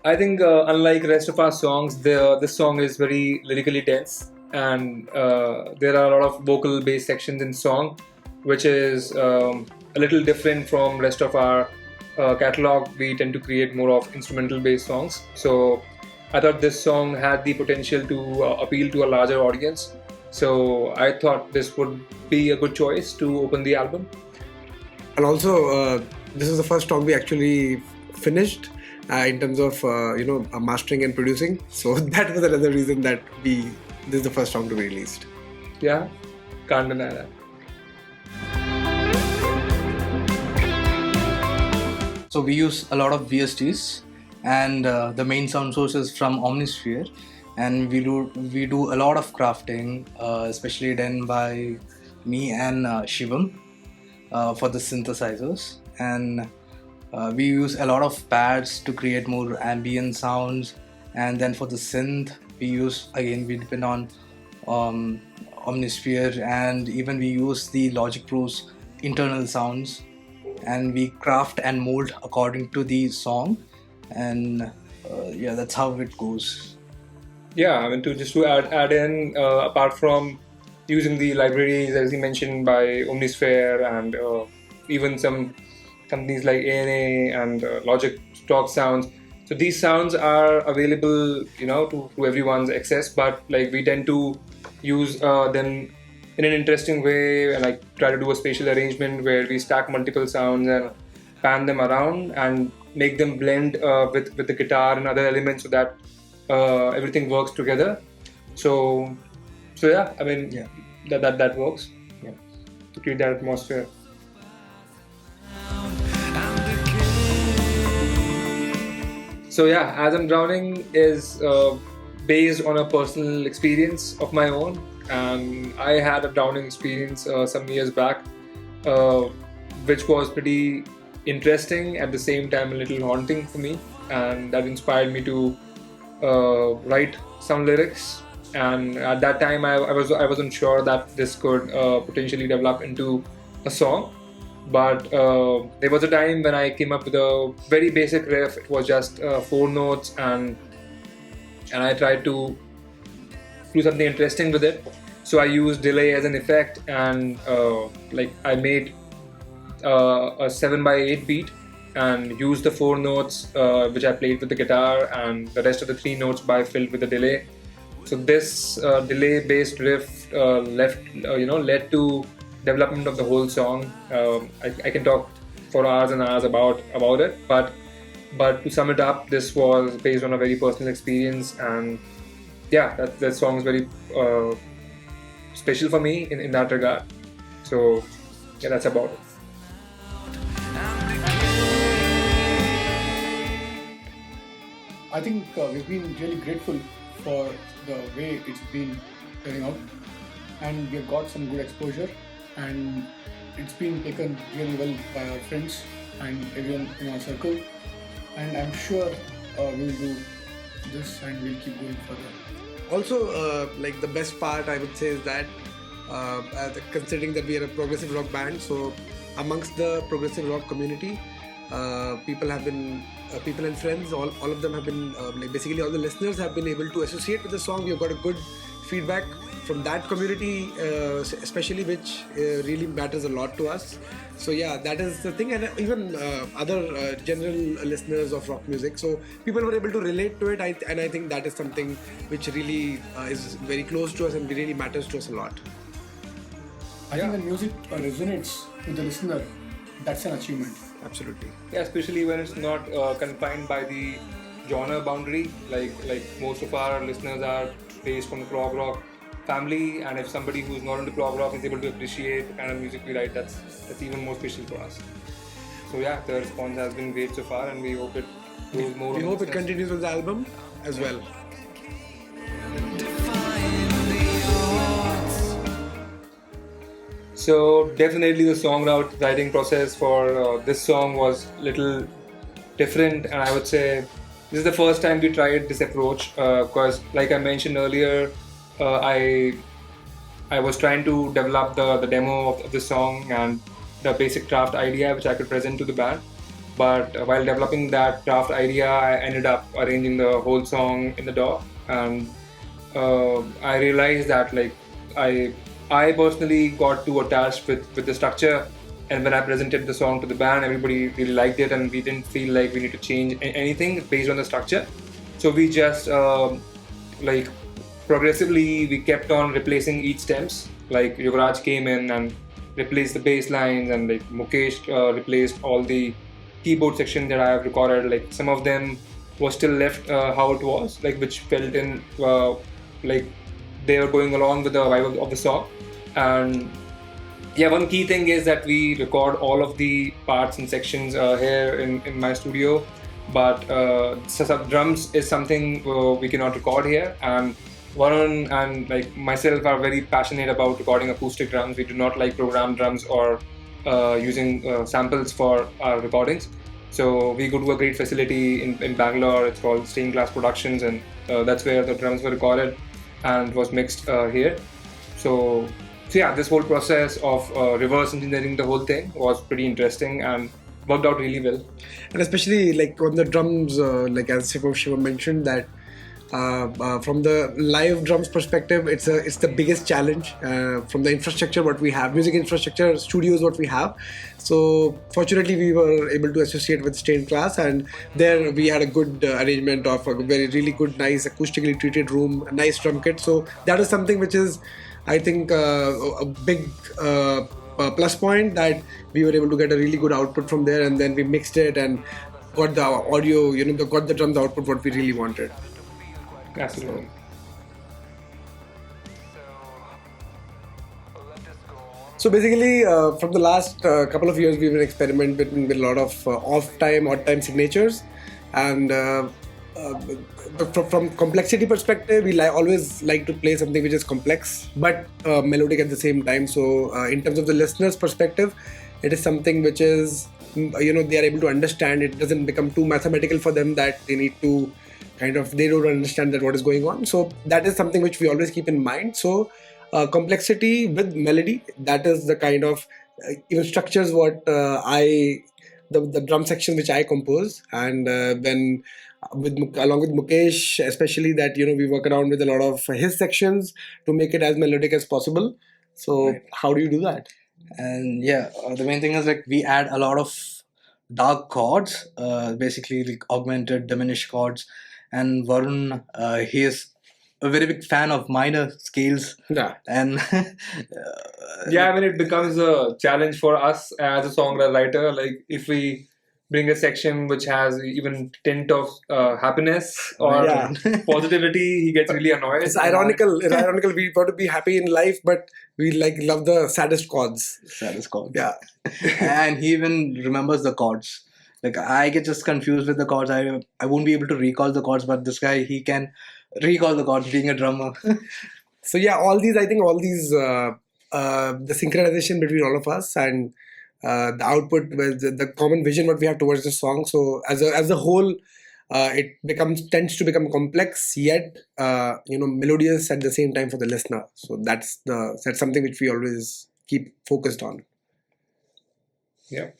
I think unlike rest of our songs, this song is very lyrically dense, and there are a lot of vocal based sections in song, which is a little different from rest of our catalog. We tend to create more of instrumental based songs. So I thought this song had the potential to appeal to a larger audience. So I thought this would be a good choice to open the album. And also, this is the first song we actually finished in terms of mastering and producing. So that was another reason that this is the first song to be released. Yeah, can't deny that. So we use a lot of VSTs, and the main sound source is from Omnisphere, and we do a lot of crafting, especially done by me and Shivam for the synthesizers, and we use a lot of pads to create more ambient sounds, and then for the synth we depend on Omnisphere, and even we use the Logic Pro's internal sounds, and we craft and mold according to the song, and yeah, that's how it goes. Yeah, I mean to add in apart from using the libraries as you mentioned by Omnisphere and even some companies like ANA and Logic Stock Sounds. So these sounds are available, to everyone's access. But like we tend to use them in an interesting way and like try to do a spatial arrangement where we stack multiple sounds and pan them around and make them blend with the guitar and other elements so that everything works together. So yeah, I mean Yeah. that works. Yeah, to create that atmosphere. So yeah, As I'm Drowning is based on a personal experience of my own, and I had a drowning experience some years back, uh, which was pretty interesting at the same time a little haunting for me, and that inspired me to write some lyrics. And at that time, I wasn't sure that this could potentially develop into a song, but there was a time when I came up with a very basic riff. It was just four notes, and I tried to do something interesting with it. So I used delay as an effect, and like I made a 7/8 beat and used the four notes which I played with the guitar, and the rest of the three notes by filled with the delay. So this delay-based riff led to development of the whole song. I can talk for hours and hours about it, but to sum it up, this was based on a very personal experience, and yeah, that song is very special for me in that regard. So yeah, that's about it. I think we've been really grateful for the way it's been turning out, and we've got some good exposure, and it's been taken really well by our friends and everyone in our circle. And I'm sure we'll do this and we'll keep going further. Also, like the best part I would say is that considering that we are a progressive rock band, so amongst the progressive rock community, people and friends, all of them have been like basically all the listeners have been able to associate with the song. We have got a good feedback from that community, especially, which really matters a lot to us. So yeah, that is the thing, and even other general listeners of rock music. So people were able to relate to it, and I think that is something which really is very close to us and really matters to us a lot. I think when music resonates with the listener, that's an achievement. Absolutely. Yeah, especially when it's not confined by the genre boundary. Like most of our listeners are based from the prog rock family, and if somebody who's not into prog rock is able to appreciate the kind of music we write, that's even more special for us. So yeah, the response has been great so far, and we hope it goes more. We on hope it listeners. continues with the album as well. So definitely the songwriting process for this song was little different, and I would say this is the first time we tried this approach because, like I mentioned earlier, I was trying to develop the demo of the song and the basic draft idea which I could present to the band. But while developing that craft idea, I ended up arranging the whole song in the DAW, and I realized that like I personally got too attached with the structure, and when I presented the song to the band, everybody really liked it, and we didn't feel like we need to change anything based on the structure. So we just like progressively we kept on replacing each stems. Like Yuvraj came in and replaced the bass lines, and like Mukesh replaced all the keyboard section that I have recorded. Like some of them was still left how it was, like which felt in like they were going along with the vibe of the song. And yeah, one key thing is that we record all of the parts and sections here in my studio, but some drums is something we cannot record here. And Varun and like myself are very passionate about recording acoustic drums. We do not like programmed drums or using samples for our recordings. So we go to a great facility in Bangalore. It's called Stained Glass Productions, and that's where the drums were recorded and was mixed here. So yeah, this whole process of reverse engineering the whole thing was pretty interesting and worked out really well. And especially like on the drums, like as Shiva mentioned, that from the live drums perspective, it's the biggest challenge from the infrastructure what we have, music infrastructure, studios what we have. So fortunately, we were able to associate with Stained Glass, and there we had a good arrangement of a very really good, nice acoustically treated room, a nice drum kit. So that is something which is, I think, a big plus point, that we were able to get a really good output from there, and then we mixed it and got the audio, got the drums output what we really wanted. Absolutely. So basically, from the last couple of years, we've been experimenting with a lot of off-time, odd-time signatures, and from complexity perspective, we always like to play something which is complex but melodic at the same time. So in terms of the listener's perspective, it is something which is, they are able to understand. It doesn't become too mathematical for them that they need to they don't understand that what is going on. So that is something which we always keep in mind. So complexity with melody, that is the kind of even structures what the drum section which I compose. And when along with Mukesh, especially, that we work around with a lot of his sections to make it as melodic as possible. So how do you do that? And yeah, the main thing is like we add a lot of dark chords, basically like augmented, diminished chords. And Varun, he is a very big fan of minor scales. Yeah. And yeah, I mean, it becomes a challenge for us as a songwriter. Like if we bring a section which has even tint of happiness or positivity, he gets really annoyed. It's ironical. It's ironical. We want to be happy in life, but we love the saddest chords. Saddest chords. Yeah. And he even remembers the chords. Like I get just confused with the chords. I won't be able to recall the chords, but this guy, he can recall the chords, being a drummer. So yeah, all these the synchronization between all of us and the output, the common vision what we have towards the song. So as a whole, it tends to become complex yet melodious at the same time for the listener. So that's something which we always keep focused on. Yeah.